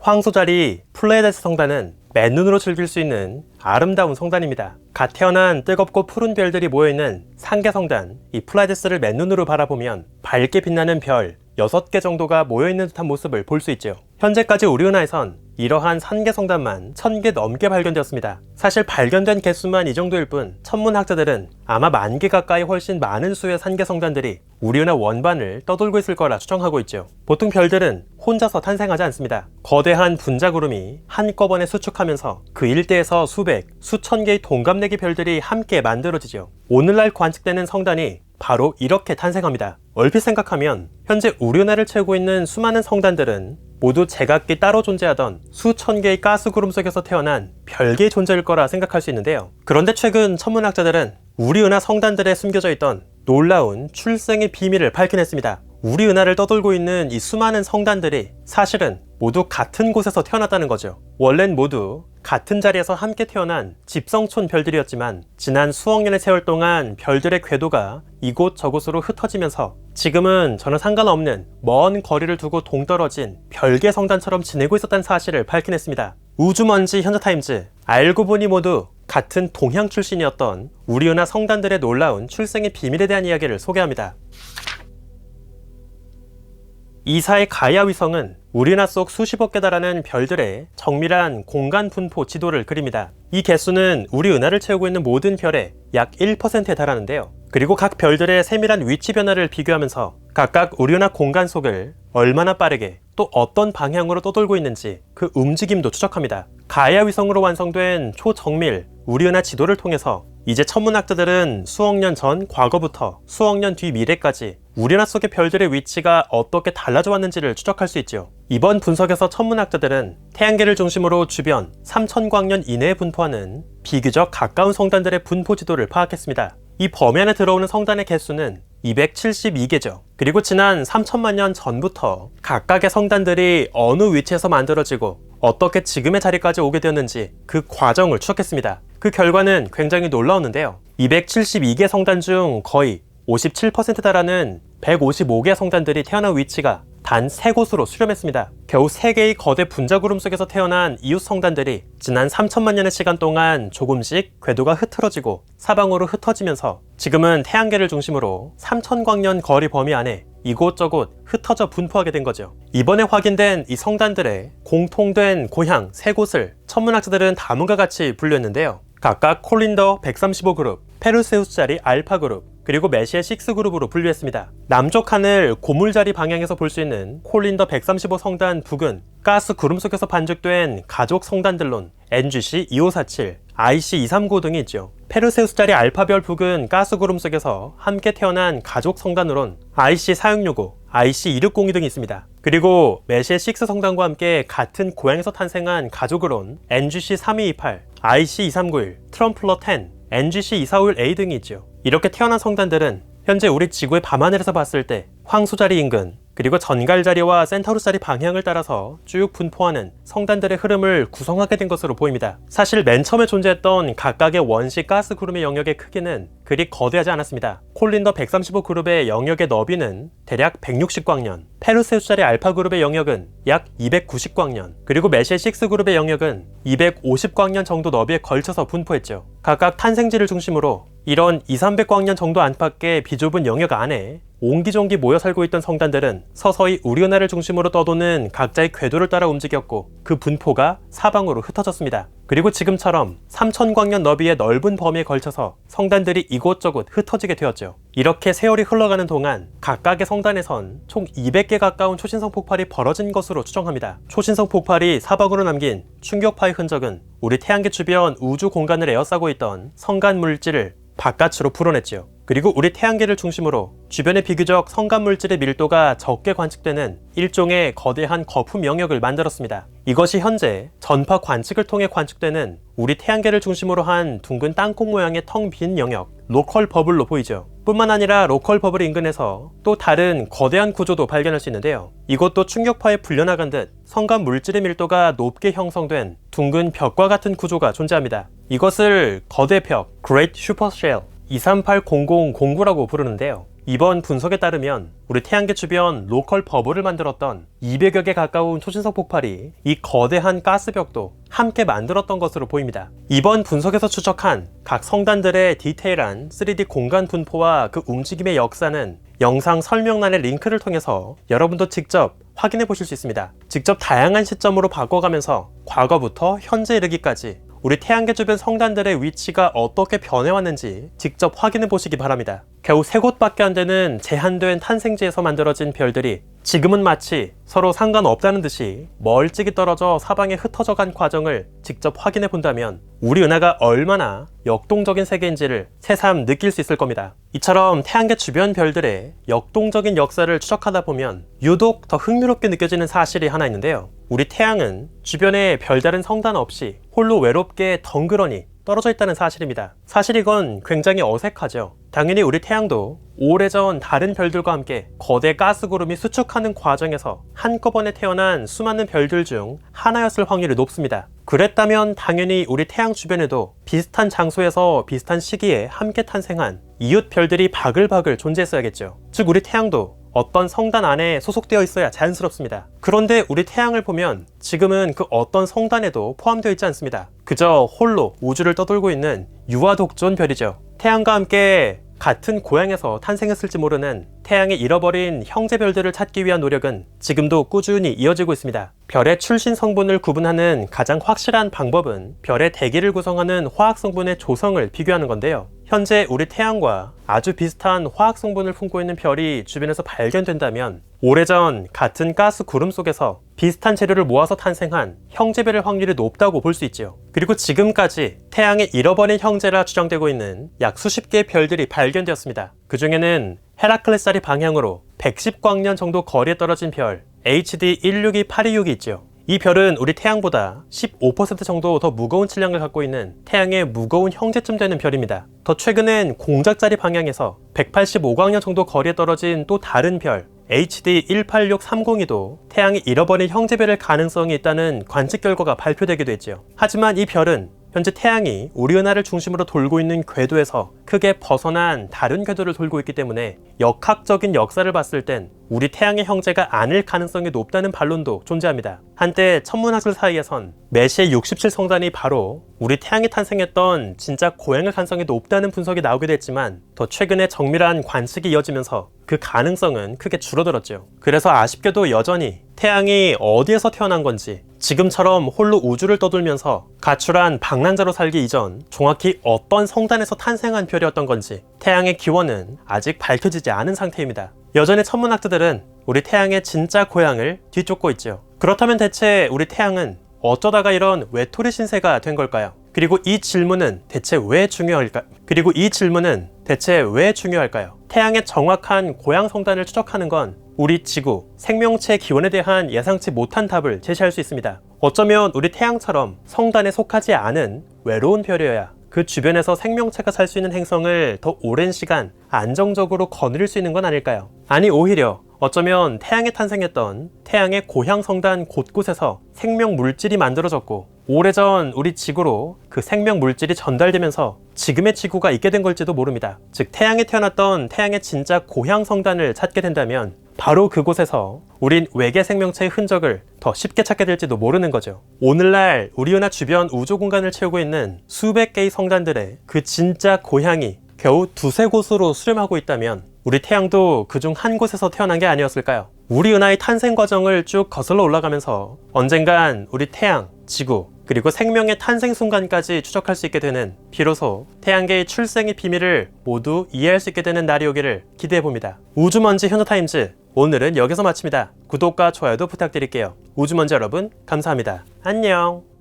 황소자리 플레이데스 성단은 맨눈으로 즐길 수 있는 아름다운 성단입니다. 갓 태어난 뜨겁고 푸른 별들이 모여있는 산계성단, 이 플레이데스를 맨눈으로 바라보면 밝게 빛나는 별 6개 정도가 모여있는 듯한 모습을 볼 수 있죠. 현재까지 우리 은하에선 이러한 산계성단만 1000개 넘게 발견되었습니다. 사실 발견된 개수만 이 정도일 뿐 천문학자들은 아마 10,000개 가까이 훨씬 많은 수의 산계성단들이 우리 은하 원반을 떠돌고 있을 거라 추정하고 있죠. 보통 별들은 혼자서 탄생하지 않습니다. 거대한 분자구름이 한꺼번에 수축하면서 그 일대에서 수백, 수천 개의 동갑내기 별들이 함께 만들어지죠. 오늘날 관측되는 성단이 바로 이렇게 탄생합니다. 얼핏 생각하면 현재 우리 은하를 채우고 있는 수많은 성단들은 모두 제각기 따로 존재하던 수천 개의 가스구름 속에서 태어난 별개의 존재일 거라 생각할 수 있는데요. 그런데 최근 천문학자들은 우리 은하 성단들에 숨겨져 있던 놀라운 출생의 비밀을 밝혀냈습니다. 우리 은하를 떠돌고 있는 이 수많은 성단들이 사실은 모두 같은 곳에서 태어났다는 거죠. 원래는 모두 같은 자리에서 함께 태어난 집성촌 별들이었지만 지난 수억 년의 세월 동안 별들의 궤도가 이곳저곳으로 흩어지면서 지금은 전혀 상관없는 먼 거리를 두고 동떨어진 별개 성단처럼 지내고 있었다는 사실을 밝혀냈습니다. 우주먼지 현자타임즈, 알고 보니 모두 같은 동양 출신이었던 우리 은하 성단들의 놀라운 출생의 비밀에 대한 이야기를 소개합니다. 이사의 가이아 위성은 우리 은하 속 수십억 개 달하는 별들의 정밀한 공간 분포 지도를 그립니다. 이 개수는 우리 은하를 채우고 있는 모든 별의 약 1%에 달하는데요. 그리고 각 별들의 세밀한 위치 변화를 비교하면서 각각 우리 은하 공간 속을 얼마나 빠르게 또 어떤 방향으로 떠돌고 있는지 그 움직임도 추적합니다. 가이아 위성으로 완성된 초정밀 우리 은하 지도를 통해서 이제 천문학자들은 수억 년 전 과거부터 수억 년 뒤 미래까지 우리 은하 속의 별들의 위치가 어떻게 달라져 왔는지를 추적할 수 있죠. 이번 분석에서 천문학자들은 태양계를 중심으로 주변 3000광년 이내에 분포하는 비교적 가까운 성단들의 분포 지도를 파악했습니다. 이 범위 안에 들어오는 성단의 개수는 272개죠. 그리고 지난 3000만 년 전부터 각각의 성단들이 어느 위치에서 만들어지고 어떻게 지금의 자리까지 오게 되었는지 그 과정을 추적했습니다. 그 결과는 굉장히 놀라웠는데요. 272개 성단 중 거의 57%에 달하는 155개 성단들이 태어난 위치가 단 3곳으로 수렴했습니다. 겨우 3개의 거대 분자구름 속에서 태어난 이웃 성단들이 지난 3000만 년의 시간 동안 조금씩 궤도가 흐트러지고 사방으로 흩어지면서 지금은 태양계를 중심으로 3000광년 거리 범위 안에 이곳저곳 흩어져 분포하게 된 거죠. 이번에 확인된 이 성단들의 공통된 고향 3곳을 천문학자들은 다음과 같이 분류했는데요. 각각 콜린더 135그룹, 페르세우스자리 알파그룹, 그리고 메시에 6그룹으로 분류했습니다. 남쪽 하늘 고물자리 방향에서 볼 수 있는 콜린더 135 성단 북은 가스 구름 속에서 반죽된 가족 성단들론 NGC 2547, IC 239 등이 있죠. 페르세우스자리 알파별 북은 가스 구름 속에서 함께 태어난 가족 성단으론 IC 4665, IC 2602 등이 있습니다. 그리고 메시에 6 성단과 함께 같은 고향에서 탄생한 가족으론 NGC 3228, IC 2391, 트럼플러 10, NGC 2451A 등이 있죠. 이렇게 태어난 성단들은 현재 우리 지구의 밤하늘에서 봤을 때 황소자리 인근, 그리고 전갈자리와 센타우루스자리 방향을 따라서 쭉 분포하는 성단들의 흐름을 구성하게 된 것으로 보입니다. 사실 맨 처음에 존재했던 각각의 원시 가스 구름의 영역의 크기는 그리 거대하지 않았습니다. 콜린더 135 그룹의 영역의 너비는 대략 160광년, 페르세우스자리 알파 그룹의 영역은 약 290광년, 그리고 메시에 6 그룹의 영역은 250광년 정도 너비에 걸쳐서 분포했죠. 각각 탄생지를 중심으로 이런 200~300광년 정도 안팎의 비좁은 영역 안에 옹기종기 모여 살고 있던 성단들은 서서히 우리 은하를 중심으로 떠도는 각자의 궤도를 따라 움직였고 그 분포가 사방으로 흩어졌습니다. 그리고 지금처럼 3000광년 너비의 넓은 범위에 걸쳐서 성단들이 이곳저곳 흩어지게 되었죠. 이렇게 세월이 흘러가는 동안 각각의 성단에선 총 200개 가까운 초신성 폭발이 벌어진 것으로 추정합니다. 초신성 폭발이 사방으로 남긴 충격파의 흔적은 우리 태양계 주변 우주 공간을 에워싸고 있던 성간 물질을 바깥으로 풀어냈죠. 그리고 우리 태양계를 중심으로 주변에 비교적 성간 물질의 밀도가 적게 관측되는 일종의 거대한 거품 영역을 만들었습니다. 이것이 현재 전파 관측을 통해 관측되는 우리 태양계를 중심으로 한 둥근 땅콩 모양의 텅 빈 영역, 로컬 버블로 보이죠. 뿐만 아니라 로컬 버블 인근에서 또 다른 거대한 구조도 발견할 수 있는데요. 이것도 충격파에 불려나간 듯 성간 물질의 밀도가 높게 형성된 둥근 벽과 같은 구조가 존재합니다. 이것을 거대 벽, Great Supershell 238009라고 부르는데요. 이번 분석에 따르면 우리 태양계 주변 로컬 버블을 만들었던 200여 개 가까운 초신성 폭발이 이 거대한 가스벽도 함께 만들었던 것으로 보입니다. 이번 분석에서 추적한 각 성단들의 디테일한 3D 공간 분포와 그 움직임의 역사는 영상 설명란의 링크를 통해서 여러분도 직접 확인해 보실 수 있습니다. 직접 다양한 시점으로 바꿔가면서 과거부터 현재 이르기까지 우리 태양계 주변 성단들의 위치가 어떻게 변해왔는지 직접 확인해 보시기 바랍니다. 겨우 3곳밖에 안 되는 제한된 탄생지에서 만들어진 별들이 지금은 마치 서로 상관없다는 듯이 멀찍이 떨어져 사방에 흩어져 간 과정을 직접 확인해 본다면 우리 은하가 얼마나 역동적인 세계인지를 새삼 느낄 수 있을 겁니다. 이처럼 태양계 주변 별들의 역동적인 역사를 추적하다 보면 유독 더 흥미롭게 느껴지는 사실이 하나 있는데요. 우리 태양은 주변에 별다른 성단 없이 홀로 외롭게 덩그러니 떨어져 있다는 사실입니다. 사실 이건 굉장히 어색하죠. 당연히 우리 태양도 오래전 다른 별들과 함께 거대 가스구름이 수축하는 과정에서 한꺼번에 태어난 수많은 별들 중 하나였을 확률이 높습니다. 그랬다면 당연히 우리 태양 주변에도 비슷한 장소에서 비슷한 시기에 함께 탄생한 이웃 별들이 바글바글 존재했어야겠죠. 즉 우리 태양도 어떤 성단 안에 소속되어 있어야 자연스럽습니다. 그런데 우리 태양을 보면 지금은 그 어떤 성단에도 포함되어 있지 않습니다. 그저 홀로 우주를 떠돌고 있는 유아독존 별이죠. 태양과 함께 같은 고향에서 탄생했을지 모르는 태양의 잃어버린 형제별들을 찾기 위한 노력은 지금도 꾸준히 이어지고 있습니다. 별의 출신 성분을 구분하는 가장 확실한 방법은 별의 대기를 구성하는 화학 성분의 조성을 비교하는 건데요. 현재 우리 태양과 아주 비슷한 화학 성분을 품고 있는 별이 주변에서 발견된다면 오래전 같은 가스 구름 속에서 비슷한 재료를 모아서 탄생한 형제별의 확률이 높다고 볼 수 있죠. 그리고 지금까지 태양의 잃어버린 형제라 추정되고 있는 약 수십 개의 별들이 발견되었습니다. 그 중에는 헤라클레스자리 방향으로 110광년 정도 거리에 떨어진 별 HD 162826이 있죠. 이 별은 우리 태양보다 15% 정도 더 무거운 질량을 갖고 있는 태양의 무거운 형제쯤 되는 별입니다. 더 최근엔 공작자리 방향에서 185광년 정도 거리에 떨어진 또 다른 별 HD 18630이도 태양이 잃어버린 형제별의 가능성이 있다는 관측 결과가 발표되기도 했죠. 하지만 이 별은 현재 태양이 우리 은하를 중심으로 돌고 있는 궤도에서 크게 벗어난 다른 궤도를 돌고 있기 때문에 역학적인 역사를 봤을 땐 우리 태양의 형제가 아닐 가능성이 높다는 반론도 존재합니다. 한때 천문학들 사이에선 메시의 67성단이 바로 우리 태양이 탄생했던 진짜 고향의 가능성이 높다는 분석이 나오기도 했지만 더 최근에 정밀한 관측이 이어지면서 그 가능성은 크게 줄어들었죠. 그래서 아쉽게도 여전히 태양이 어디에서 태어난 건지 지금처럼 홀로 우주를 떠돌면서 가출한 방랑자로 살기 이전 정확히 어떤 성단에서 탄생한 별이었던 건지 태양의 기원은 아직 밝혀지지 않은 상태입니다. 여전히 천문학자들은 우리 태양의 진짜 고향을 뒤쫓고 있죠. 그렇다면 대체 우리 태양은 어쩌다가 이런 외톨이 신세가 된 걸까요? 그리고 이 질문은 대체 왜 중요할까요? 태양의 정확한 고향 성단을 추적하는 건 우리 지구, 생명체 기원에 대한 예상치 못한 답을 제시할 수 있습니다. 어쩌면 우리 태양처럼 성단에 속하지 않은 외로운 별이어야 그 주변에서 생명체가 살 수 있는 행성을 더 오랜 시간 안정적으로 거느릴 수 있는 건 아닐까요? 아니 오히려 어쩌면 태양에 탄생했던 태양의 고향 성단 곳곳에서 생명 물질이 만들어졌고 오래전 우리 지구로 그 생명 물질이 전달되면서 지금의 지구가 있게 된 걸지도 모릅니다. 즉 태양에 태어났던 태양의 진짜 고향 성단을 찾게 된다면 바로 그곳에서 우린 외계 생명체의 흔적을 더 쉽게 찾게 될지도 모르는 거죠. 오늘날 우리 은하 주변 우주 공간을 채우고 있는 수백 개의 성단들의 그 진짜 고향이 겨우 두세 곳으로 수렴하고 있다면 우리 태양도 그중 한 곳에서 태어난 게 아니었을까요? 우리 은하의 탄생 과정을 쭉 거슬러 올라가면서 언젠간 우리 태양, 지구, 그리고 생명의 탄생 순간까지 추적할 수 있게 되는 비로소 태양계의 출생의 비밀을 모두 이해할 수 있게 되는 날이 오기를 기대해봅니다. 우주먼지 현자타임즈 오늘은 여기서 마칩니다. 구독과 좋아요도 부탁드릴게요. 우주먼지 여러분 감사합니다. 안녕.